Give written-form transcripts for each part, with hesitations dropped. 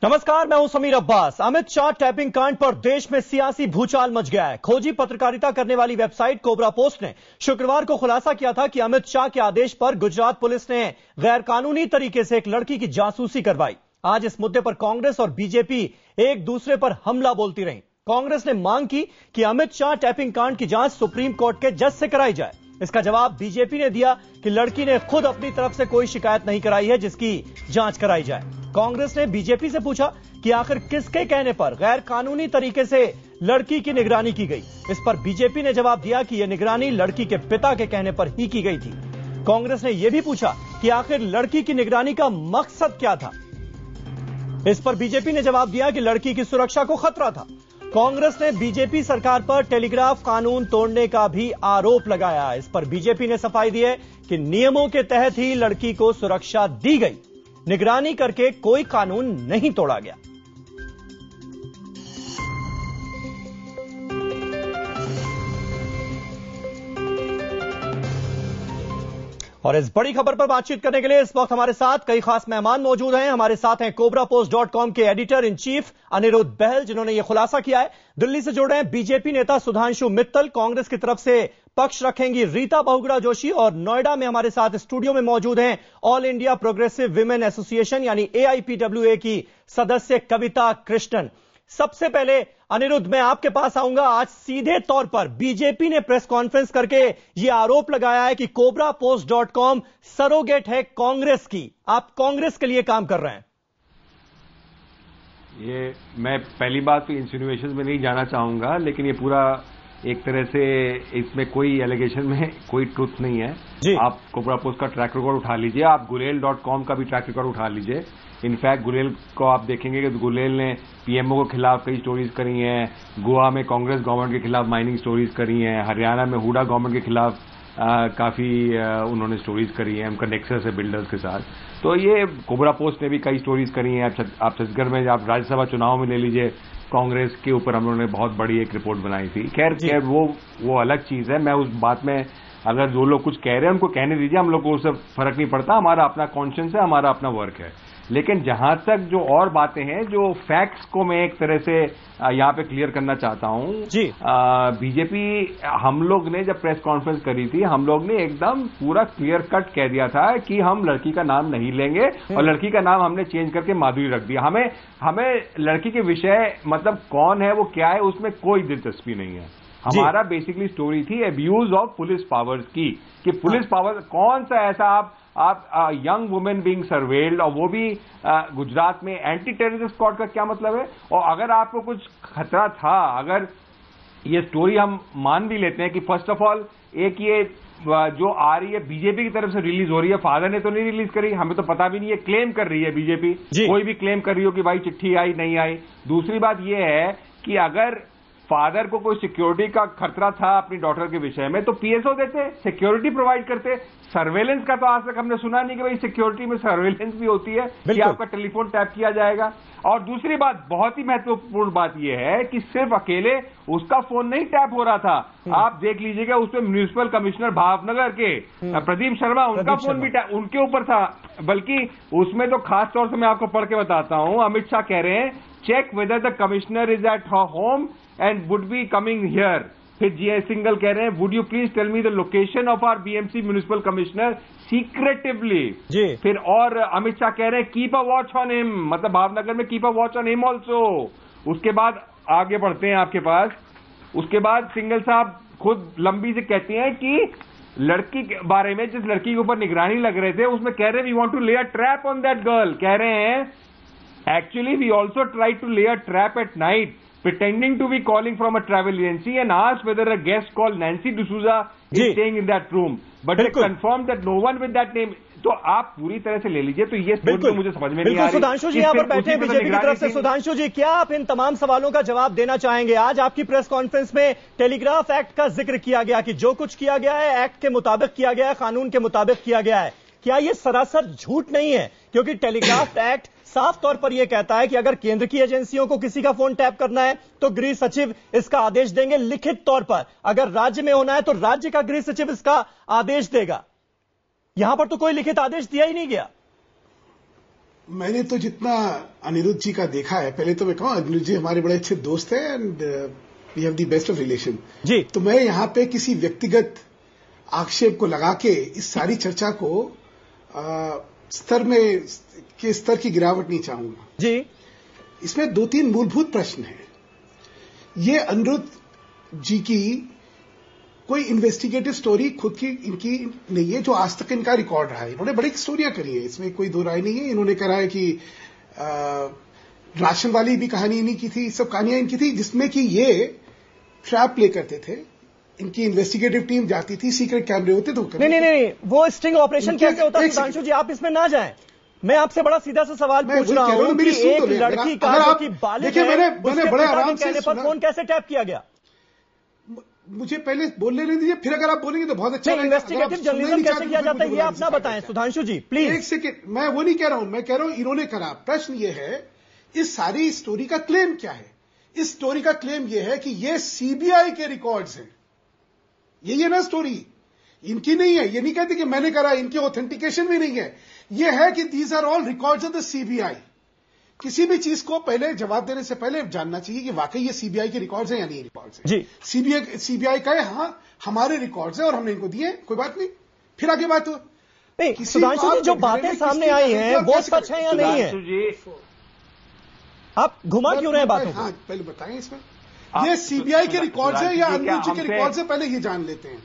नमस्कार, मैं हूं समीर अब्बास। अमित शाह टैपिंग कांड पर देश में सियासी भूचाल मच गया है। खोजी पत्रकारिता करने वाली वेबसाइट कोबरा पोस्ट ने शुक्रवार को खुलासा किया था कि अमित शाह के आदेश पर गुजरात पुलिस ने गैर कानूनी तरीके से एक लड़की की जासूसी करवाई। आज इस मुद्दे पर कांग्रेस और बीजेपी एक दूसरे पर हमला बोलती रही। कांग्रेस ने मांग की कि अमित शाह टैपिंग कांड की जांच सुप्रीम कोर्ट के जज से कराई जाए। इसका जवाब बीजेपी ने दिया कि लड़की ने खुद अपनी तरफ से कोई शिकायत नहीं कराई है जिसकी जांच कराई जाए। कांग्रेस ने बीजेपी से पूछा कि आखिर किसके कहने पर गैर कानूनी तरीके से लड़की की निगरानी की गई। इस पर बीजेपी ने जवाब दिया कि यह निगरानी लड़की के पिता के कहने पर ही की गई थी। कांग्रेस ने यह भी पूछा कि आखिर लड़की की निगरानी का मकसद क्या था। इस पर बीजेपी ने जवाब दिया कि लड़की की सुरक्षा को खतरा था। कांग्रेस ने बीजेपी सरकार पर टेलीग्राफ कानून तोड़ने का भी आरोप लगाया। इस पर बीजेपी ने सफाई दी है कि नियमों के तहत ही लड़की को सुरक्षा दी गई, निगरानी करके कोई कानून नहीं तोड़ा गया। और इस बड़ी खबर पर बातचीत करने के लिए इस वक्त हमारे साथ कई खास मेहमान मौजूद हैं। हमारे साथ हैं kobrapost.com के एडिटर इन चीफ अनिरुद्ध बहल, जिन्होंने यह खुलासा किया है। दिल्ली से जुड़ रहे हैं बीजेपी नेता सुधांशु मित्तल, कांग्रेस की तरफ से पक्ष रखेंगी रीता बहुगुणा जोशी, और नोएडा में हमारे साथ स्टूडियो में मौजूद हैं all India progressive women association यानी AIPWA की सदस्य कविता कृष्णन। सबसे पहले अनिरुद्ध, मैं आपके पास आऊंगा। आज सीधे तौर पर बीजेपी ने प्रेस कॉन्फ्रेंस करके यह आरोप लगाया है कि kobrapost.com सरोगेट है कांग्रेस की। आप कांग्रेस के लिए काम कर रहे हैं। ये मैं पहली बात तो इंसिनुएशन में नहीं जाना चाहूंगा, लेकिन ये पूरा एक तरह से इसमें कोई एलिगेशन में कोई ट्रुथ नहीं है जी। आप कोबरा पोस्ट का ट्रैक रिकॉर्ड उठा लीजिए, आप गुलेल.com का भी ट्रैक रिकॉर्ड उठा लीजिए। इनफैक्ट गुलेल को आप देखेंगे कि गुलेल ने पीएमओ के खिलाफ कई स्टोरीज करी हैं, गोवा में कांग्रेस गवर्नमेंट के खिलाफ माइनिंग स्टोरीज करी हैं, हरियाणा में हुडा गवर्नमेंट के खिलाफ काफी उन्होंने स्टोरीज करी हैं, उनका नेक्सस है बिल्डर्स के साथ। तो ये कोबरा पोस्ट ने भी कई स्टोरीज करी हैं। आप छत्तीसगढ़ में आप राज्यसभा चुनाव में ले लीजिए, कांग्रेस के ऊपर हम लोगों ने बहुत बड़ी एक रिपोर्ट बनाई थी। खैर वो अलग चीज है। मैं उस बात में, अगर जो लोग कुछ कह रहे हैं उनको कहने दीजिए, हम लोग को उससे फर्क नहीं पड़ता। हमारा अपना कॉन्शियस है, हमारा अपना वर्क है। लेकिन जहां तक जो और बातें हैं, जो फैक्ट्स को मैं एक तरह से यहां पे क्लियर करना चाहता हूं जी। बीजेपी, हम लोग ने जब प्रेस कॉन्फ्रेंस करी थी, हम लोग ने एकदम पूरा क्लियर कट कह दिया था कि हम लड़की का नाम नहीं लेंगे, और लड़की का नाम हमने चेंज करके माधुरी रख दिया। हमें लड़की के विषय, मतलब कौन है, वो क्या है, उसमें कोई दिलचस्पी नहीं है। हमारा बेसिकली स्टोरी थी अब्यूज ऑफ पुलिस पावर्स की, कि पुलिस पावर कौन सा ऐसा आप यंग वुमेन बीइंग सर्वेल्ड, और वो भी गुजरात में। एंटी टेररिस्ट स्क्वाड का क्या मतलब है? और अगर आपको कुछ खतरा था, अगर ये स्टोरी हम मान भी लेते हैं कि फर्स्ट ऑफ ऑल एक ये जो आ रही है बीजेपी की तरफ से रिलीज हो रही है, फादर ने तो नहीं रिलीज करी, हमें तो पता भी नहीं है, क्लेम कर रही है बीजेपी, कोई भी क्लेम कर रही हो कि भाई चिट्ठी आई नहीं आई। दूसरी बात यह है कि अगर फादर को कोई सिक्योरिटी का खतरा था अपनी डॉटर के विषय में, तो पीएसओ देते, सिक्योरिटी प्रोवाइड करते। सर्वेलेंस का तो आज तक हमने सुना नहीं कि भाई सिक्योरिटी में सर्वेलेंस भी होती है कि आपका टेलीफोन टैप किया जाएगा। और दूसरी बात, बहुत ही महत्वपूर्ण बात यह है कि सिर्फ अकेले उसका फोन नहीं टैप हो रहा था। आप देख लीजिएगा, उसमें म्युनिसिपल कमिश्नर भावनगर के प्रदीप शर्मा, उनका फोन भी उनके ऊपर था। बल्कि उसमें तो खास तौर से मैं आपको पढ़ के बताता हूं, अमित शाह कह रहे हैं check whether the commissioner is at home and would be coming here. फिर जीएस सिंगल कह रहे हैं would you please tell me the location of our BMC municipal commissioner secretively. फिर और अमित शाह कह रहे हैं keep a watch on him, मतलब भावनगर में keep a watch on him also. उसके बाद आगे बढ़ते हैं आपके पास। उसके बाद सिंगल साहब खुद लंबी से कहते हैं कि लड़की के बारे में, जिस लड़की के ऊपर निगरानी लग रहे थे, उसमें कह रहे हैं we want to lay a trap on that girl. कह रहे हैं actually we also try to lay a trap at night pretending to be calling from a travel agency and asked whether a guest called Nancy D'Souza is staying in that room, but they confirmed that no one with that name। तो आप पूरी तरह से ले लीजिए। तो ये story तो मुझे समझ में नहीं आ रही। सुधांशु जी यहाँ पर बैठे हैं बीजेपी की तरफ से। सुधांशु जी, क्या आप इन तमाम सवालों का जवाब देना चाहेंगे? आज आपकी प्रेस कॉन्फ्रेंस में टेलीग्राफ एक्ट का जिक्र किया गया कि जो कुछ किया गया है एक्ट के मुताबिक किया गया है, कानून के मुताबिक किया गया है। क्या ये सरासर झूठ नहीं है? क्योंकि टेलीग्राफ एक्ट साफ तौर पर यह कहता है कि अगर केंद्र की एजेंसियों को किसी का फोन टैप करना है तो गृह सचिव इसका आदेश देंगे लिखित तौर पर। अगर राज्य में होना है तो राज्य का गृह सचिव इसका आदेश देगा। यहां पर तो कोई लिखित आदेश दिया ही नहीं गया। मैंने तो जितना अनिरुद्ध जी का देखा है, पहले तो मैं कहूँ अनिरुद्ध जी हमारे बड़े अच्छे दोस्त हैं and we have the best of relation जी। तो मैं यहाँ पे किसी व्यक्तिगत आक्षेप को लगा के इस सारी चर्चा को स्तर की गिरावट नहीं चाहूंगा जी। इसमें 2-3 मूलभूत प्रश्न हैं। ये अनिरुद्ध जी की कोई इन्वेस्टिगेटिव स्टोरी खुद की इनकी नहीं है, जो आज तक इनका रिकॉर्ड रहा है। इन्होंने बड़ी स्टोरियां करी है, इसमें कोई दो राय नहीं है। इन्होंने कहा है कि राशन वाली भी कहानी इन्हीं की थी, सब कहानियां इनकी थी, जिसमें कि ये ट्रैप प्ले करते थे। इनकी इन्वेस्टिगेटिव टीम जाती थी, सीक्रेट कैमरे होते थे। नहीं, वो स्टिंग ऑपरेशन कैसे होता है? सुधांशु जी, आप इसमें ना जाएं। मैं आपसे बड़ा सीधा सा सवाल पूछ रहा हूं कि एक लड़की का जो कि बालिग है, मैंने बड़े आराम से कहने पर फोन कैसे टैप किया गया? मुझे पहले बोलने नहीं दीजिए, फिर अगर आप बोलेंगे तो बहुत अच्छा रहेगा। इन्वेस्टिगेटिव जर्नलिज्म कैसे किया जाता है ये आप ना बताएं सुधांशु जी, प्लीज। एक सेकेंड, मैं वो नहीं कह रहा हूं, मैं कह रहा हूं इन्होंने करा। प्रश्न ये है, इस सारी स्टोरी का क्लेम क्या है? इस स्टोरी का क्लेम ये है कि ये सीबीआई के रिकॉर्ड्स हैं। यही है ना स्टोरी, इनकी नहीं है। ये नहीं कहते कि मैंने करा, इनके ऑथेंटिकेशन भी नहीं है। ये है कि these are all records of the CBI. किसी भी चीज को पहले जवाब देने से पहले जानना चाहिए कि वाकई ये सीबीआई के रिकॉर्ड्स हैं या नहीं रिकॉर्ड्स हैं। जी। सीबीआई का है, हाँ हमारे रिकॉर्ड्स हैं और हमने इनको दिए, कोई बात नहीं। फिर आगे बात हो। नहीं सुधांशु जी, जो बातें सामने आई हैं वो सच है या नहीं है? आप घुमा क्यों रहे हैं बातों को? हाँ पहले बताएं इसमें ये सीबीआई के रिकॉर्ड्स हैं या अनिरुद्ध जी के रिकॉर्ड्स हैं, पहले ये जान लेते हैं।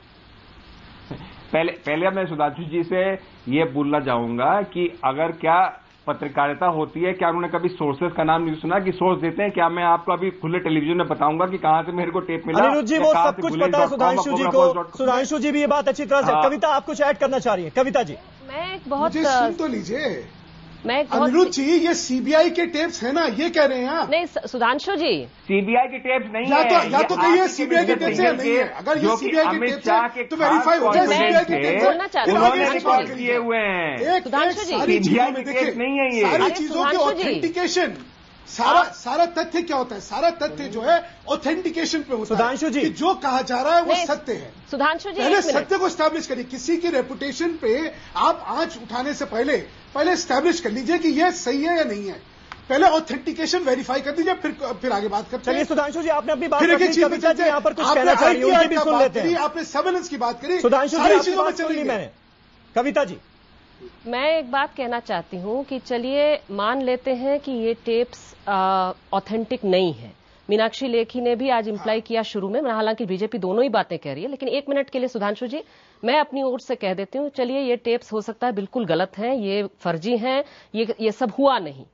पहले मैं सुधांशु जी से ये बोलना चाहूंगा कि अगर क्या पत्रकारिता होती है, क्या उन्होंने कभी सोर्सेस का नाम नहीं सुना कि सोर्स देते हैं? क्या मैं आपको अभी खुले टेलीविजन में बताऊंगा कि कहां से मेरे को टेप मिला? अनिरुद्ध जी वो सब कुछ पता है सुधांशु जी को। सुधांशु जी भी ये बात अच्छी तरह से। कविता आप कुछ ऐड करना चाह रही है? कविता जी मैं एक बहुत सुन तो लीजिए। अनिरुद्ध जी ये सीबीआई के टेप्स है ना, ये कह रहे हैं आप? नहीं सुधांशु जी, सीबीआई के टेप्स नहीं है। या तो कहिए सीबीआई के टेप्स है नहीं है। अगर ये सीबीआई के टेप्स है तो वेरीफाई हो जाए सीबीआई के टेप्स। बोलना चाहते उन्होंने रिकॉर्ड किए हुए हैं। सुधांशु जी, सीबीआई के टेप्स नहीं है ये। सारी चीजों की ऑथेंटिकेशन, सारा तथ्य क्या होता है? सारा तथ्य जो है ऑथेंटिकेशन पे होता है। सुधांशु जी, जो कहा जा रहा है वो सत्य है। सुधांशु जी, पहले सत्य को स्टैब्लिश करिए। किसी की रेपुटेशन पे आप आंच उठाने से पहले स्टैब्लिश कर लीजिए कि ये सही है या नहीं है। पहले ऑथेंटिकेशन वेरीफाई कर दीजिए, फिर आगे बात करते हैं। चलिए सुधांशु जी, आपने अपनी बात फिर एक चीज यहाँ पर कुछ कहना चाह रही है, भी सुन लेते हैं। आपने सर्वेलेंस की बात करी, सुधांशु जी आपकी बात सुन ली मैंने। कविता जी, मैं एक बात कहना चाहती हूं कि चलिए मान लेते हैं कि ये टेप्स ऑथेंटिक नहीं है। मीनाक्षी लेखी ने भी आज इंप्लाई किया शुरू में, हालांकि बीजेपी दोनों ही बातें कह रही है, लेकिन एक मिनट के लिए सुधांशु जी मैं अपनी ओर से कह देती हूं, चलिए ये टेप्स हो सकता है बिल्कुल गलत हैं, ये फर्जी हैं, ये सब हुआ नहीं।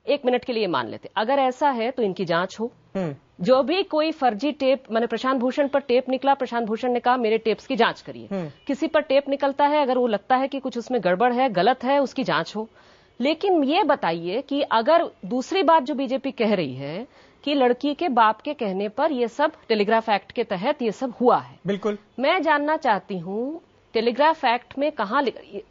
एक मिनट के लिए मान लेते, अगर ऐसा है तो इनकी जांच हो। जो भी कोई फर्जी टेप, मैंने प्रशांत भूषण पर टेप निकला, प्रशांत भूषण ने कहा मेरे टेप्स की जांच करिए। किसी पर टेप निकलता है, अगर वो लगता है कि कुछ उसमें गड़बड़ है, गलत है, उसकी जांच हो। लेकिन ये बताइए कि अगर दूसरी बात जो बीजेपी कह रही है कि लड़की के बाप के कहने पर ये सब टेलीग्राफ एक्ट के तहत ये सब हुआ है, बिल्कुल मैं जानना चाहती हूं टेलीग्राफ एक्ट में कहां,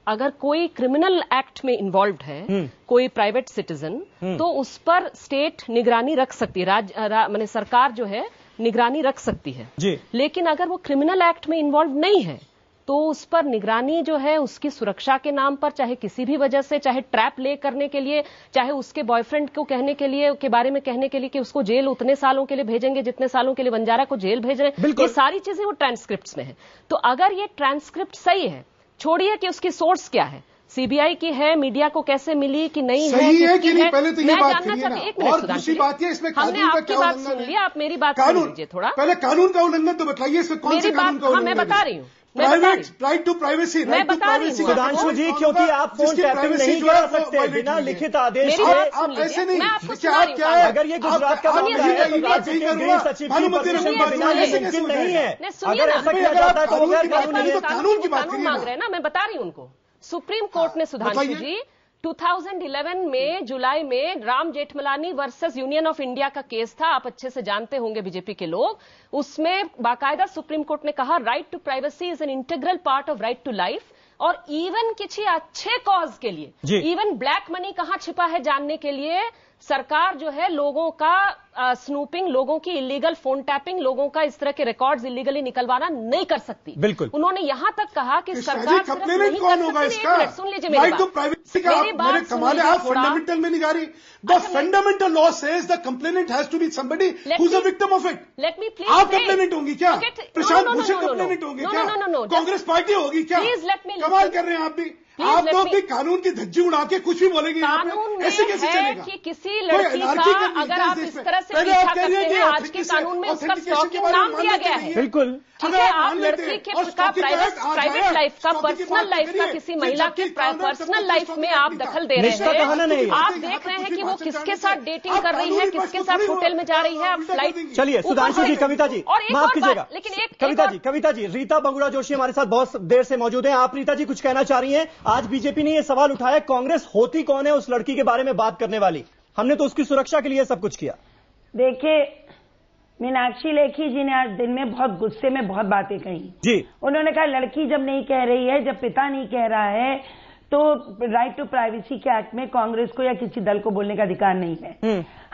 अगर कोई क्रिमिनल एक्ट में इन्वॉल्व है कोई प्राइवेट सिटीजन, तो उस पर स्टेट निगरानी रख सकती है, माने सरकार जो है निगरानी रख सकती है जी। लेकिन अगर वो क्रिमिनल एक्ट में इन्वॉल्व नहीं है तो उस पर निगरानी जो है उसकी सुरक्षा के नाम पर, चाहे किसी भी वजह से, चाहे ट्रैप ले करने के लिए, चाहे उसके बॉयफ्रेंड को कहने के लिए, के बारे में कहने के लिए कि उसको जेल उतने सालों के लिए भेजेंगे जितने सालों के लिए बंजारा को जेल भेज रहे हैं, ये सारी चीजें वो ट्रांसक्रिप्ट्स में है। तो अगर ये ट्रांसक्रिप्ट सही है, छोड़िए कि उसकी सोर्स क्या है, सीबीआई की है, मीडिया को कैसे मिली कि नहीं है, कि नहीं, पहले तो ये बात करिए ना। एक मिनट और दूसरी बात है, इसमें हमने आपकी बात सुन लिया, आप मेरी बात सुन लीजिए थोड़ा। पहले कानून का उल्लंघन तो बताइए, इसमें कौन सा कानून का उल्लंघन? मैं बता रही हूँ, राइट टू प्राइवेसी, मैं बता रही हूँ सुधांशु जी, क्योंकि आप फोन टैपिंग नहीं कर सकते बिना लिखित आदेश के। आप ऐसे नहीं, क्या है? अगर ये गुजरात का मामला है तो राज्य के गृह सचिव की परमिशन के बिना ये मुमकिन नहीं है। अगर ऐसा किया जाता है तो वो गैर कानूनी है। कानून की बात मांग रहे हैं ना, मैं बता रही हूँ उनको। सुप्रीम कोर्ट ने सुधांशु जी 2011 में जुलाई में Ram Jethmalani versus union of India का केस था, आप अच्छे से जानते होंगे बीजेपी के लोग। उसमें बाकायदा सुप्रीम कोर्ट ने कहा right to privacy is an integral part of right to life. और इवन किसी अच्छे कॉज के लिए, इवन ब्लैक मनी कहां छिपा है जानने के लिए सरकार जो है लोगों का स्नूपिंग, लोगों की इलीगल फोन टैपिंग, लोगों का इस तरह के रिकॉर्ड्स इलीगली निकलवाना नहीं कर सकती। बिल्कुल, उन्होंने यहां तक कहा कि सरकार सिर्फ नहीं कौन होगा इसका? सुन लीजिए मेरी बात, कमाल है, आप फंडामेंटल में नहीं जा रही। The fundamental law says the complainant has to be somebody who is a victim of it. Let me please, आप कंप्लेनेंट होंगी क्या? प्रशांत भूषण कंप्लेनेंट होंगे क्या? कांग्रेस पार्टी होगी क्या? कमाल कर रहे हैं आप भी। आप तो अपनी कानून की धज्जी उड़ा के कुछ भी बोलेंगे। कानून ऐसे कैसे चलेगा कि किसी लड़की का अगर आप इस तरह से पीछा करते हैं, आज के कानून में उसका स्टॉकिंग नाम दिया गया है। बिल्कुल, ठीक है, आप लड़की के प्राइवेट लाइफ का, पर्सनल लाइफ का, किसी महिला के पर्सनल लाइफ में आप दखल दे रहे हैं। आप देख रहे हैं कि वो किसके साथ डेटिंग कर रही है, किसके साथ होटल में जा रही है, आप फ्लाइट। चलिए सुधांशु जी, कविता जी माफ कीजिएगा, लेकिन कविता जी, रीता बंगुरा जोशी हमारे साथ बहुत देर से मौजूद है। आप रीता जी कुछ कहना चाह रही हैं? आज बीजेपी ने यह सवाल उठाया, कांग्रेस होती कौन है उस लड़की के बारे में बात करने वाली? हमने तो उसकी सुरक्षा के लिए सब कुछ किया। देखिए, मीनाक्षी लेखी जी ने आज दिन में बहुत गुस्से में बहुत बातें कही जी। उन्होंने कहा लड़की जब नहीं कह रही है, जब पिता नहीं कह रहा है, तो राइट टू प्राइवेसी के एक्ट में कांग्रेस को या किसी दल को बोलने का अधिकार नहीं है।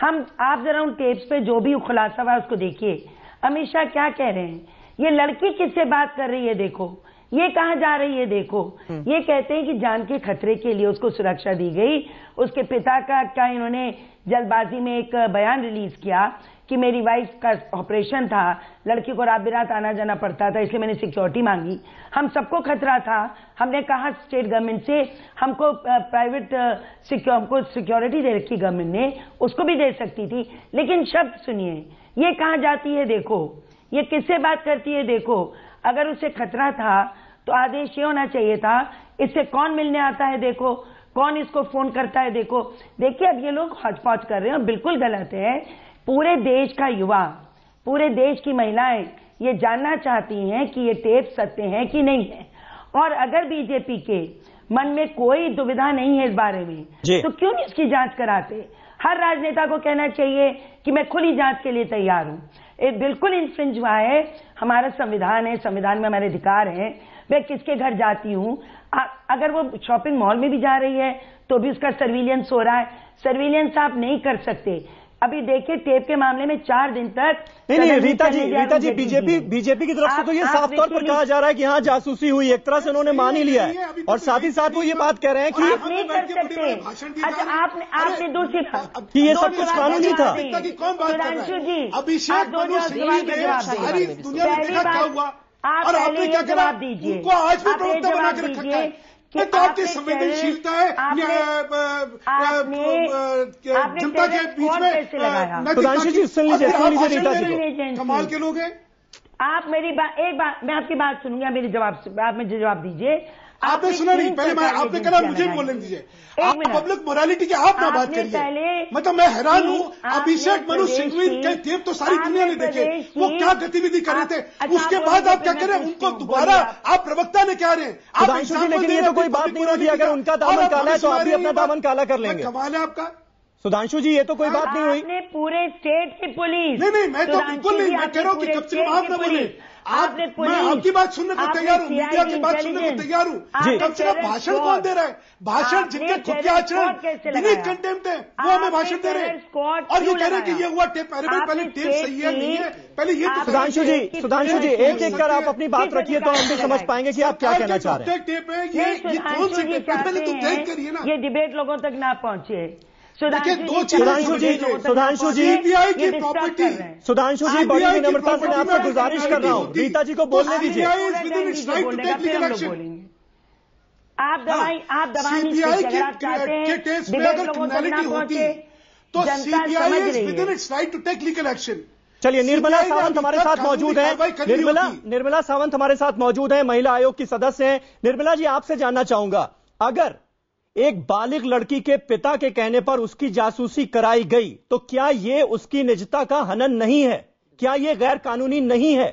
आप जरा उन टेप्स पे जो भी खुलासा हुआ उसको देखिए। अमित शाह क्या कह रहे हैं, ये लड़की किससे बात कर रही है देखो, ये कहां जा रही है देखो। ये कहते हैं कि जान के खतरे के लिए उसको सुरक्षा दी गई। उसके पिता का इन्होंने जल्दबाजी में एक बयान रिलीज किया कि मेरी वाइफ का ऑपरेशन था, लड़की को रात बिरात आना जाना पड़ता था, इसलिए मैंने सिक्योरिटी मांगी। हम सबको खतरा था, हमने कहा स्टेट गवर्नमेंट से हमको प्राइवेट हमको सिक्योरिटी दे रखी गवर्नमेंट ने, उसको भी दे सकती थी। लेकिन शब्द सुनिए, ये कहां जाती है देखो, ये किससे बात करती है देखो। अगर उसे खतरा था तो आदेश ये होना चाहिए था, इससे कौन मिलने आता है देखो, कौन इसको फोन करता है देखो। देखिए, अब ये लोग हौच-पौच कर रहे हैं और बिल्कुल गलत है। पूरे देश का युवा, पूरे देश की महिलाएं ये जानना चाहती हैं कि ये टेप सत्य है कि नहीं है। और अगर बीजेपी के मन में कोई दुविधा नहीं है इस बारे में, तो क्यों नहीं इसकी जांच कराते? हर राजनेता को कहना चाहिए कि मैं खुली जांच के लिए तैयार हूं। ये बिल्कुल इन्फ्रिंज हुआ है, हमारा संविधान है, संविधान में हमारे अधिकार हैं। मैं किसके घर जाती हूं, अगर वो शॉपिंग मॉल में भी जा रही है तो भी उसका सर्विलियंस हो रहा है। सर्विलियंस आप नहीं कर सकते। अभी देखिए, टेप के मामले में 4 दिन तक नहीं रीता जी बीजेपी की तरफ से तो ये साफ तौर पर कहा जा रहा है कि हाँ जासूसी हुई, एक तरह से उन्होंने मान ही लिया है। और साथ ही साथ वो ये बात कह रहे हैं कि आप नहीं कर सकते। अच्छा, आपने दूसरी बात कि ये सब कुछ कानूनी था। सुधांशु जी, अभिषेक मनु सिंघवी ने सारी दुनिया में देखा क्या हुआ, और आपने क्या करा? उनको आज भी प्रवक्ता बना के रखा है। तो आपकी संवेदनशीलता है जनता के बीच में। सुधांशु जी सुन लीजिए रीता जी, कमाल के लोग हैं आप। मेरी बात, एक बात मैं आपकी बात सुनूंगा, मेरे जवाब आप मुझे जवाब दीजिए। आपने सुना नहीं, पहले आपने कहा मुझे बोलने दीजिए। आप पब्लिक मोरालिटी की आप ना बात करिए। मतलब मैं हैरान हूँ, अभिषेक मनु सिंघवी के टेप तो सारी दुनिया ने देखे, वो क्या गतिविधि कर रहे थे। उसके बाद आप क्या करें, उनको दोबारा आप प्रवक्ता ने क्या रहे हैं। लेकिन ये तो कोई बात नहीं होगी, अगर उनका दामन काला है तो आप भी अपना दामन काला कर लेंगे। कमाल है आपका। सुधांशु जी, ये तो कोई बात नहीं हुई। आपने पूरे स्टेट की पुलिस, नहीं मैं तो बिल्कुल नहीं, मैं कह रहा हूँ कि कब से आप ना बोले। आपने मैं आपकी बात सुनने को तैयार हूँ, मीडिया की बात सुनने को तैयार हूँ। कम से कम भाषण कौन दे रहा है? भाषण जिनके खुद के आचरण बिनीथ कंटेम्प्ट है, वो हमें भाषण दे रहे हैं। और ये कह रहे हैं कि ये हुआ टेप, पहले टेप सही है नहीं है, पहले ये। सुधांशु जी एक एक कर आप अपनी बात रखिए तो हम भी समझ पाएंगे कि आप क्या कहना चाह रहे हैं। टेप है ये कौन सी टेप है, पहले तो तय करिए ना। ये डिबेट लोगों तक ना पहुंचे। सुधांशु जी की प्रॉपर्टी, सुधांशु जी बड़ी विनम्रता से मैं आपसे गुजारिश कर रहा हूँ, रीता जी को बोलने दीजिए। आप दवाई के टेस्ट में अगर क्रिमिनलिटी होती तो CBI is within its right to take legal action. चलिए, निर्मला सावंत हमारे साथ मौजूद है। निर्मला सावंत हमारे साथ मौजूद है, महिला आयोग की सदस्य हैं। निर्मला जी, आपसे जानना चाहूंगा, अगर एक बालिग लड़की के पिता के कहने पर उसकी जासूसी कराई गई तो क्या ये उसकी निजता का हनन नहीं है? क्या ये गैर कानूनी नहीं है?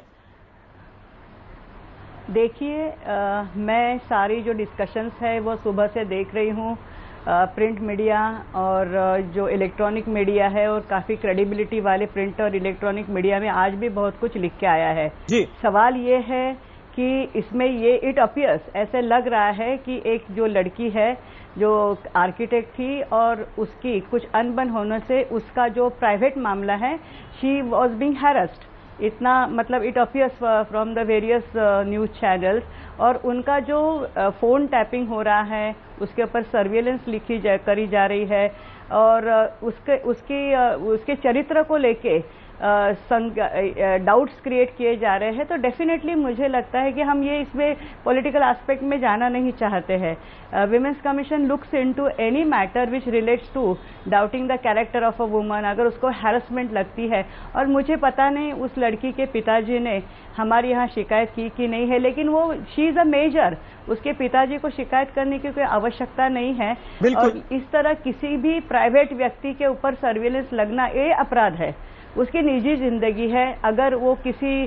देखिए, मैं सारी जो डिस्कशंस है वो सुबह से देख रही हूँ। प्रिंट मीडिया और जो इलेक्ट्रॉनिक मीडिया है, और काफी क्रेडिबिलिटी वाले प्रिंट और इलेक्ट्रॉनिक मीडिया में आज भी बहुत कुछ लिख के आया है। जी। सवाल ये है कि इसमें ये इट अपीयर्स ऐसे लग रहा है कि एक जो लड़की है जो आर्किटेक्ट थी और उसकी कुछ अनबन होने से उसका जो प्राइवेट मामला है, शी वॉज बीइंग हैरेस्ड, इतना मतलब it appears from the various news channels. और उनका जो फोन टैपिंग हो रहा है उसके ऊपर सर्विलेंस करी जा रही है और उसके चरित्र को लेके डाउट्स क्रिएट किए जा रहे हैं। तो डेफिनेटली मुझे लगता है कि हम ये इसमें पॉलिटिकल एस्पेक्ट में जाना नहीं चाहते हैं। Women's commission looks into any matter which relates to doubting the character of a woman, अगर उसको हैरेसमेंट लगती है। और मुझे पता नहीं उस लड़की के पिताजी ने हमारे यहाँ शिकायत की कि नहीं है, लेकिन वो शी इज अ मेजर, उसके पिताजी को शिकायत करने की कोई आवश्यकता नहीं है। और इस तरह किसी भी प्राइवेट व्यक्ति के ऊपर सर्विलेंस लगना ये अपराध है, उसकी निजी जिंदगी है। अगर वो किसी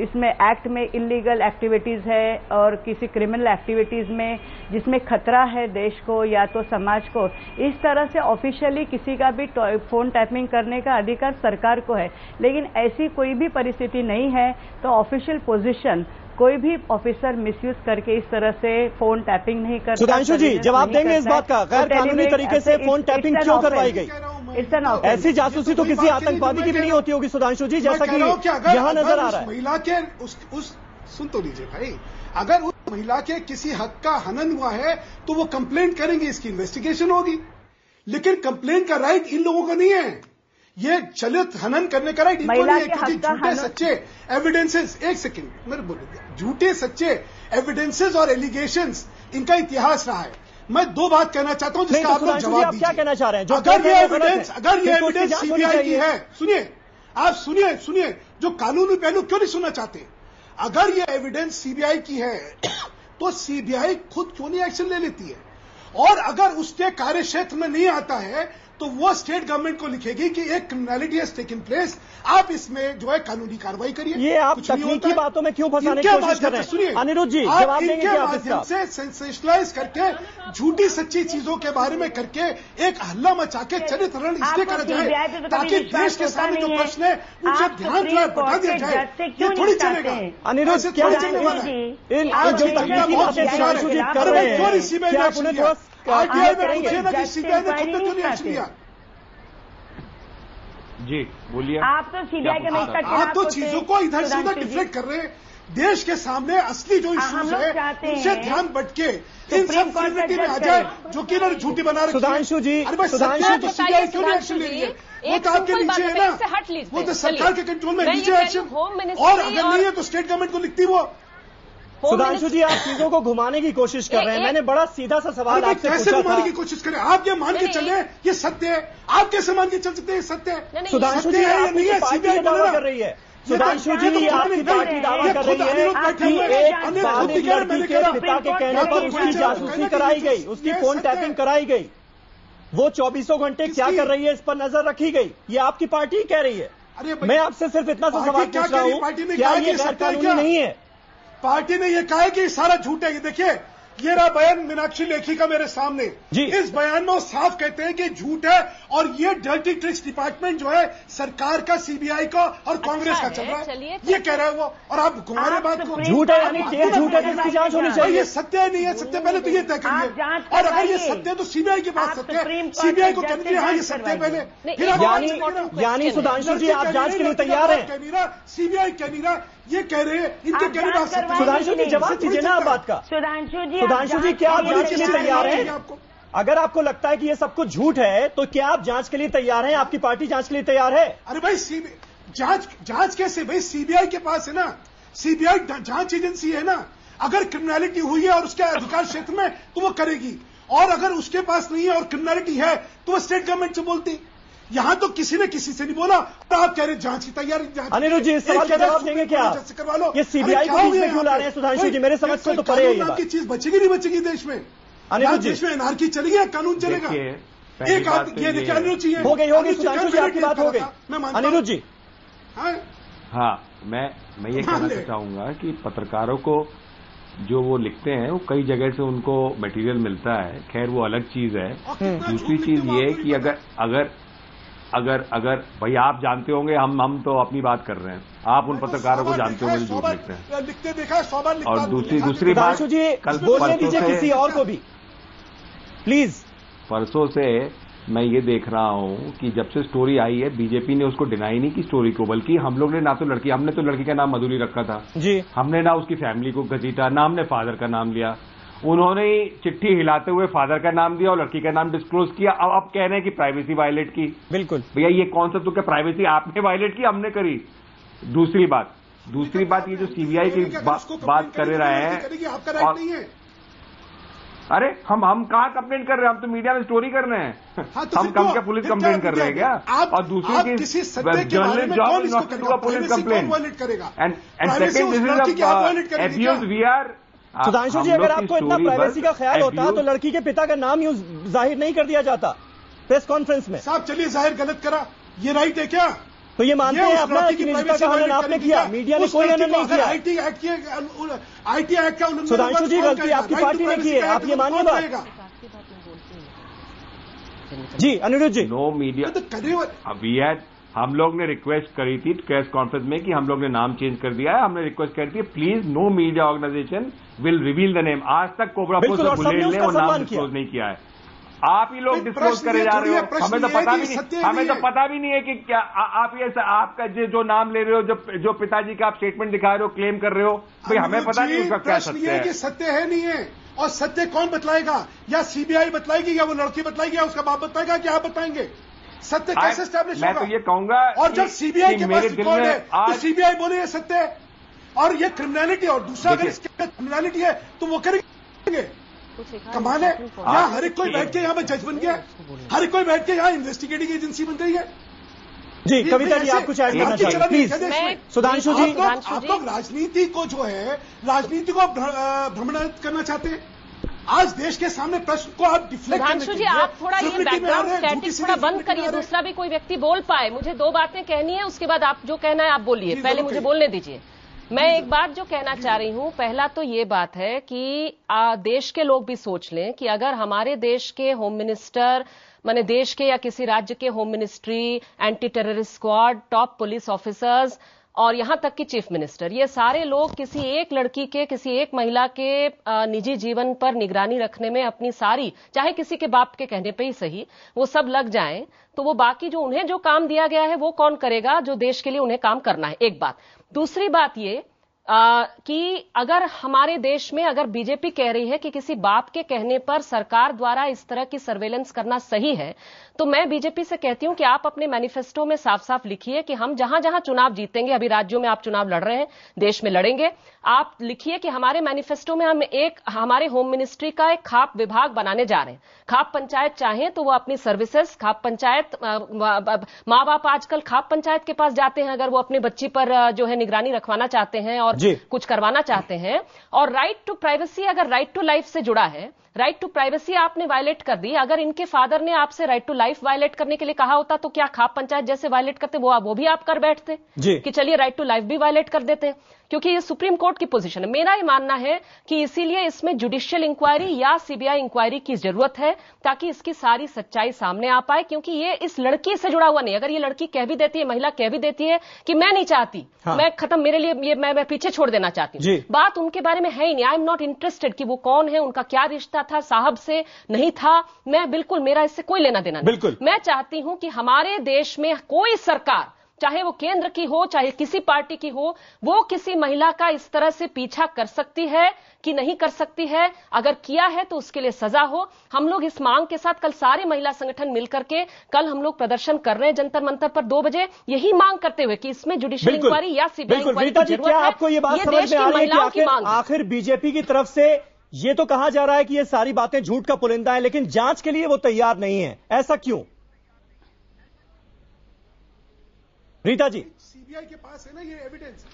इसमें एक्ट में इलीगल एक्टिविटीज है और किसी क्रिमिनल एक्टिविटीज में जिसमें खतरा है देश को या तो समाज को, इस तरह से ऑफिशियली किसी का भी फोन टैपिंग करने का अधिकार सरकार को है। लेकिन ऐसी कोई भी परिस्थिति नहीं है तो ऑफिशियल पोजीशन कोई भी ऑफिसर मिसयूज करके इस तरह से फोन टैपिंग नहीं कर। सुधांशु जी जवाब देंगे इस बात का, गैर कानूनी तरीके से फोन टैपिंग क्यों करवाई गई? ऐसी जासूसी तो किसी आतंकवादी की भी नहीं होती होगी सुधांशु जी, जैसा कि यहाँ नजर आ रहा है। महिला के सुन तो लीजिए भाई, अगर उस महिला के किसी हक का हनन हुआ है तो वो कंप्लेंट करेंगे, इसकी इन्वेस्टिगेशन होगी। लेकिन कंप्लेंट का राइट इन लोगों को नहीं है, ये चलित हनन करने का राइट इनको नहीं है, क्योंकि झूठे सच्चे एविडेंसेस, एक सेकंड मेरे बोले, झूठे सच्चे एविडेंसेस और एलिगेशंस इनका इतिहास रहा है। मैं दो बात कहना चाहता हूं जिसका आप लोग जवाब दीजिए। क्या कहना चाह रहे हैं? अगर ये एविडेंस सीबीआई की है, सुनिए आप सुनिए, जो कानूनी पहलू क्यों नहीं सुनना चाहते? अगर ये एविडेंस सीबीआई की है तो सीबीआई खुद क्यों नहीं एक्शन ले लेती है? और अगर उसके कार्य क्षेत्र में नहीं आता है तो वो स्टेट गवर्नमेंट को लिखेगी कि एक क्रिमिनलिटी हैज टेकन प्लेस, आप इसमें जो है कानूनी कार्रवाई करिए। ये आप तकनीकी बातों में क्यों फंसाने की कोशिश कर रहे हैं? सुनिए अनिरुद्ध जी, जवाब देंगे क्या आप इसका? से सेंसेशनलाइज करके झूठी सच्ची चीजों के बारे में करके एक हल्ला मचा के चरित्र इसलिए करा जाए ताकि देश के सामने जो प्रश्न है उनसे ध्यान जो है बढ़ा दिया जाए, ये थोड़ी चलेगा। अनिरुद्ध क्या जो तकनीकी बातें सुधांशु जी कर रहे हैं क्या आप उन्हें थोड़ा आरटीआई में पूछे ना कि सीबीआई ने खुद क्यों नहीं एक्शन लिया? जी बोलिए। आप तो सीबीआई के नहीं सकते, आप तो चीजों को इधर से उधर डिफ्लेक्ट कर रहे हैं। देश के सामने असली जो इश्यूज है उनसे ध्यान भटके इन सब क्रिमिनलिटी में आ जाए जो कि इन्होंने झूठी बना रखी है। सुधांशु जी, अरे भाई सरकार तो सीबीआई क्यों नहीं एक्शन ले रही है? वो तो आपके नीचे है ना, वो तो सरकार के कंट्रोल में नीचे एक्शन, और अगर नहीं है तो स्टेट गवर्नमेंट को लिखती वो। सुधांशु जी आप चीजों को घुमाने की कोशिश कर रहे हैं। मैंने बड़ा सीधा सा सवाल आपसे पूछा था। कैसे घुमाने की कोशिश करें? आप ये मान के चले ये सत्य है, आप कैसे मान के चल सकते हैं ये सत्य है? सुधांशु जी आपकी पार्टी दावा कर रही है, सुधांशु जी आपकी पार्टी दावा कर रही है कि एक बालिग लड़की के पिता के कहने पर उसकी जासूसी कराई गई, उसकी फोन टैपिंग कराई गई, वो 24 घंटे क्या कर रही है इस पर नजर रखी गई, ये आपकी पार्टी कह रही है। मैं आपसे सिर्फ इतना सा सवाल पूछ रहा हूँ, क्या ये गैर कानूनी नहीं है? पार्टी ने यह कहा है कि सारा झूठ है। ये देखिए ये रहा बयान मीनाक्षी लेखी का मेरे सामने जी। इस बयान में वो साफ कहते हैं कि झूठ है और ये डर्टी ट्रिक्स डिपार्टमेंट जो है सरकार का, सीबीआई का और कांग्रेस का चल रहा है, ये कह रहा है वो। और आप घुमारे बात को झूठ है यानी झूठ है जिसकी जांच होनी चाहिए। ये सत्य है नहीं है सत्य पहले तो ये तय करिए, और अगर ये सत्य है तो सीबीआई के पास सत्य है, सीबीआई को कहते हैं हाँ ये सत्य है पहले। यानी सुधांशु जी आप जांच के लिए तैयार हैं? सीबीआई कह नहीं रहा, ये कह रहे हैं इनके कहने बात सत्य। सुधांशु जी जवाब दीजिए ना आप बात का। सुधांशु जी क्या आप जांच के लिए तैयार हैं? अगर आपको लगता है कि ये सब कुछ झूठ है तो क्या आप जांच के लिए तैयार हैं? आपकी पार्टी जांच के लिए तैयार है? अरे भाई जांच कैसे भाई? सीबीआई के पास है ना, सीबीआई जांच एजेंसी है ना। अगर क्रिमिनलिटी हुई है और उसके अधिकार क्षेत्र में तो वो करेगी, और अगर उसके पास नहीं है और क्रिमिनलिटी है तो वो स्टेट गवर्नमेंट से बोलती। यहां तो किसी ने किसी से नहीं बोला, तो आप कह रहे जांच की तैयारी। अनिरुद्ध जी इस सवाल का जवाब देंगे क्या? करवा लो। ये सीबीआई को बीच में क्यों ला रहे हैं सुधांशु जी? मेरे समझ से तो परे है ये बात। की चीज बचेगी नहीं बचेगी देश में? अनिरुद्ध जी देश में एनआरकी चलेगी या कानून चलेगा? एक आदमी ये देखिए अनिरुद्ध जी हो गई सुधांशु जी आपकी बात हो गई। अनिरुद्ध जी हाँ मैं ये कहना चाहूंगा कि पत्रकारों को जो वो लिखते हैं वो कई जगह से उनको मटेरियल मिलता है, खैर वो अलग चीज है। दूसरी चीज ये है कि अगर भाई आप जानते होंगे, हम तो अपनी बात कर रहे हैं, आप उन पत्रकारों को जानते होंगे जो झूठ लिखते हैं। लिखते देखा है, 100 बार लिखता। और दूसरी बात, कल बोलने दीजिए किसी और को भी प्लीज। परसों से मैं ये देख रहा हूं कि जब से स्टोरी आई है, बीजेपी ने उसको डिनाई नहीं की स्टोरी को, बल्कि हम लोग ने ना तो लड़की, हमने तो लड़की का नाम मधुरी रखा था जी, हमने ना उसकी फैमिली को घसीटा, ना हमने फादर का नाम लिया। उन्होंने चिट्ठी हिलाते हुए फादर का नाम दिया और लड़की का नाम डिस्क्लोज किया। अब कह रहे हैं कि प्राइवेसी वायलेट की। बिल्कुल भैया, ये कौन सा, तो क्या प्राइवेसी आपने वायलेट की, हमने करी? दूसरी बात ये जो सीबीआई की बात कर रहे हैं, अरे हम कहाँ कंप्लेंट कर रहे हैं, हम तो मीडिया में स्टोरी कर रहे हैं। हम क्या पुलिस कंप्लेंट कर रहे हैं क्या? और दूसरी चीज, journalist job is not to do a police complaint. And second, this is abuse we are. Sudhanshu ji, अगर आपको इतना प्राइवेसी का ख्याल होता तो लड़की के पिता का नाम यूं जाहिर नहीं कर दिया जाता प्रेस कॉन्फ्रेंस में। साहब चलिए, जाहिर गलत करा, ये राइट है क्या? तो ये मानते हैं अपना कि निजता का हनन आपने किया, मीडिया ने कोई हनन नहीं किया। आईटी एक्ट का उल्लंघन, सुधांशु जी गलती आपकी पार्टी ने की है, आप ये मानिए बात। जी अनिरुद्ध जी, नो मीडिया, हम लोग ने रिक्वेस्ट करी थी प्रेस कॉन्फ्रेंस में कि हम लोग ने नाम चेंज कर दिया है। हमने रिक्वेस्ट करी थी please no media organisation will reveal the name. आज तक कोबरा पोस्ट बुलेट ने वो नाम डिस्क्लोज नहीं किया है, आप ही लोग डिस्क्लोज करे जा रहे हो। हमें तो पता भी नहीं, हमें तो पता भी नहीं है कि क्या आप ये आपका जो नाम ले रहे हो, जो पिताजी का आप स्टेटमेंट दिखा रहे हो, क्लेम कर रहे हो, भाई हमें पता नहीं उसका क्या सत्य है। कि सत्य है नहीं है, और सत्य कौन बतलाएगा? या सीबीआई बतलाएगी, या वो लड़की बतलाएगी, या उसका बाप बताएगा, क्या आप बताएंगे? सत्य कैसे एस्टैब्लिश होगा? मैं तो ये कहूंगा, और जब सीबीआई के पास रिकॉर्ड है तो सीबीआई बोले ये सत्य है, और ये क्रिमिनलिटी। और दूसरा, अगर इसके क्रिमिनलिटी है तो वो करेंगे। कमाल है, यहाँ हर एक कोई बैठ के यहाँ पे जज बन गया, हर एक कोई बैठ के यहाँ इन्वेस्टिगेटिंग एजेंसी बन गई है। जी कविता जी, आप कुछ ऐड करना चाहिए प्लीज। सुधांशु जी, आप लोग राजनीति को जो है, राजनीति को भ्रमणात करना चाहते हैं। आज देश के सामने प्रश्न को आप डिफ्लेक्ट करने के लिए, आप थोड़ा ये बैकग्राउंड स्टैटिक थोड़ा बंद करिए, दूसरा भी कोई व्यक्ति बोल पाए। मुझे 2 बातें कहनी है, उसके बाद आप जो कहना है आप बोलिए, पहले मुझे बोलने दीजिए। मैं एक बात जो कहना चाह रही हूं, पहला तो ये बात है कि देश के लोग भी सोच लें कि अगर हमारे देश के होम मिनिस्टर, माने देश के या किसी राज्य के home ministry, anti terrorist squad, top police officers और यहां तक कि चीफ मिनिस्टर, ये सारे लोग किसी एक लड़की के, किसी एक महिला के निजी जीवन पर निगरानी रखने में अपनी सारी, चाहे किसी के बाप के कहने पे ही सही, वो सब लग जाएं, तो वो बाकी जो उन्हें जो काम दिया गया है वो कौन करेगा, जो देश के लिए उन्हें काम करना है। एक बात। दूसरी बात ये कि अगर हमारे देश में अगर बीजेपी कह रही है कि किसी बाप के कहने पर सरकार द्वारा इस तरह की सर्वेलेंस करना सही है, तो मैं बीजेपी से कहती हूं कि आप अपने मैनिफेस्टो में साफ साफ लिखिए कि हम जहां जहां चुनाव जीतेंगे, अभी राज्यों में आप चुनाव लड़ रहे हैं, देश में लड़ेंगे, आप लिखिए कि हमारे मैनिफेस्टो में हम हमारे होम मिनिस्ट्री का एक खाप विभाग बनाने जा रहे हैं। खाप पंचायत चाहें तो वो अपनी सर्विसेज, खाप पंचायत, माँ बाप आजकल खाप पंचायत के पास जाते हैं अगर वो अपनी बच्ची पर जो है निगरानी रखवाना चाहते हैं और कुछ करवाना चाहते हैं। और राइट टू प्राइवेसी, अगर राइट टू लाइफ से जुड़ा है, राइट टू प्राइवेसी आपने वायलेट कर दी। अगर इनके फादर ने आपसे राइट टू लाइफ वायलेट करने के लिए कहा होता तो क्या खाप पंचायत जैसे वायलेट करते वो भी आप कर बैठते कि चलिए राइट टू लाइफ भी वायलेट कर देते, क्योंकि ये सुप्रीम कोर्ट की पोजीशन है। मेरा ये मानना है कि इसीलिए इसमें जुडिशियल इंक्वायरी या सीबीआई इंक्वायरी की जरूरत है ताकि इसकी सारी सच्चाई सामने आ पाए, क्योंकि ये इस लड़की से जुड़ा हुआ नहीं। अगर ये लड़की कह भी देती है, महिला कह भी देती है कि मैं नहीं चाहती, मैं खत्म, मेरे लिए ये मैं पीछे छोड़ देना चाहती हूँ, बात उनके बारे में है ही नहीं। आई एम नॉट इंटरेस्टेड कि वो कौन है, उनका क्या रिश्ता था, साहब से नहीं था, मैं बिल्कुल, मेरा इससे कोई लेना देना नहीं। मैं चाहती हूं कि हमारे देश में कोई सरकार, चाहे वो केंद्र की हो चाहे किसी पार्टी की हो, वो किसी महिला का इस तरह से पीछा कर सकती है कि नहीं कर सकती है। अगर किया है तो उसके लिए सजा हो। हम लोग इस मांग के साथ कल सारे महिला संगठन मिलकर के कल हम लोग प्रदर्शन कर रहे हैं जंतर मंतर पर 2 बजे, यही मांग करते हुए कि इसमें जुडिशियल इंक्वायरी या सीबीआई इंक्वायरी की जरूरत है। आपको ये बात समझ में आ रही है कि आखिर बीजेपी की तरफ से ये तो कहा जा रहा है कि ये सारी बातें झूठ का पुलिंदा है, लेकिन जांच के लिए वो तैयार नहीं है, ऐसा क्यों? रीता जी, सीबीआई के पास है ना ये एविडेंस।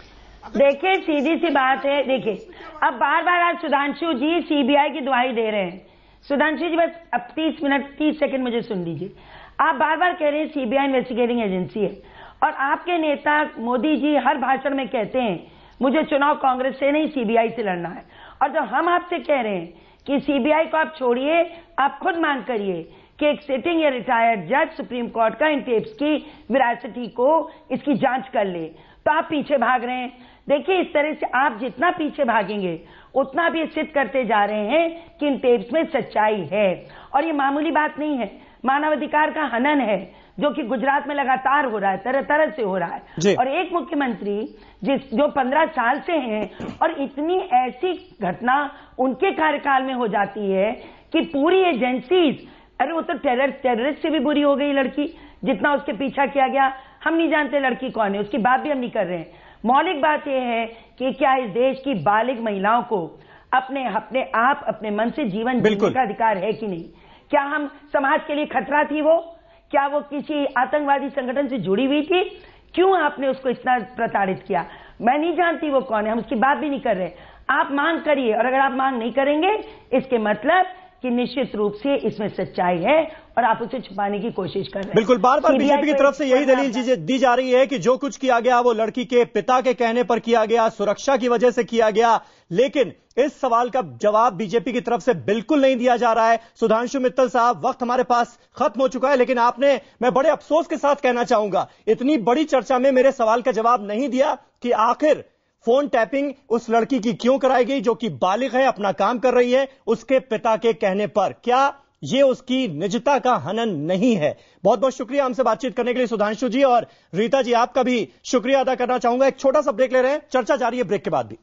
देखिए सीधी सी बात है, देखिए अब बार बार आज सुधांशु जी सीबीआई की दुहाई दे रहे हैं। सुधांशु जी बस अब 30 सेकंड मुझे सुन लीजिए। आप बार बार कह रहे हैं सीबीआई इन्वेस्टिगेटिंग एजेंसी है, और आपके नेता मोदी जी हर भाषण में कहते हैं मुझे चुनाव कांग्रेस से नहीं सीबीआई से लड़ना है। और जब हम आपसे कह रहे हैं कि सीबीआई को आप छोड़िए, आप खुद मांग करिए कि एक सिटिंग या रिटायर्ड जज सुप्रीम कोर्ट का इन टेप्स की विरासती को इसकी जांच कर ले, तो आप पीछे भाग रहे हैं। देखिए, इस तरह से आप जितना पीछे भागेंगे उतना भी सिद्ध करते जा रहे हैं कि इन टेप्स में सच्चाई है। और ये मामूली बात नहीं है, मानवाधिकार का हनन है जो कि गुजरात में लगातार हो रहा है, तरह तरह से हो रहा है। और एक मुख्यमंत्री जो 15 साल से हैं और इतनी ऐसी घटना उनके कार्यकाल में हो जाती है कि पूरी एजेंसीज, अरे वो तो टेररिस्ट से भी बुरी हो गई लड़की, जितना उसके पीछा किया गया। हम नहीं जानते लड़की कौन है, उसकी बात भी हम नहीं कर रहे हैं। मौलिक बात यह है कि क्या इस देश की बालिग महिलाओं को अपने मन से जीवन जीने का अधिकार है कि नहीं? क्या हम समाज के लिए खतरा थी वो? क्या वो किसी आतंकवादी संगठन से जुड़ी हुई थी? क्यों आपने उसको इतना प्रताड़ित किया? मैं नहीं जानती वो कौन है, हम उसकी बात भी नहीं कर रहे। आप मांग करिए, और अगर आप मांग नहीं करेंगे इसके मतलब कि निश्चित रूप से इसमें सच्चाई है और आप उसे छुपाने की कोशिश कर रहे हैं। बिल्कुल, बार बार बीजेपी की तरफ से यही दलील दी जा रही है कि जो कुछ किया गया वो लड़की के पिता के कहने पर किया गया, सुरक्षा की वजह से किया गया। लेकिन इस सवाल का जवाब बीजेपी की तरफ से बिल्कुल नहीं दिया जा रहा है। सुधांशु मित्तल साहब, वक्त हमारे पास खत्म हो चुका है, लेकिन आपने, मैं बड़े अफसोस के साथ कहना चाहूंगा, इतनी बड़ी चर्चा में मेरे सवाल का जवाब नहीं दिया कि आखिर फोन टैपिंग उस लड़की की क्यों कराई गई जो कि बालिग है, अपना काम कर रही है, उसके पिता के कहने पर। क्या ये उसकी निजता का हनन नहीं है? बहुत बहुत शुक्रिया हमसे बातचीत करने के लिए सुधांशु जी, और रीता जी आपका भी शुक्रिया अदा करना चाहूंगा। एक छोटा सा ब्रेक ले रहे हैं, चर्चा जारी है ब्रेक के बाद भी।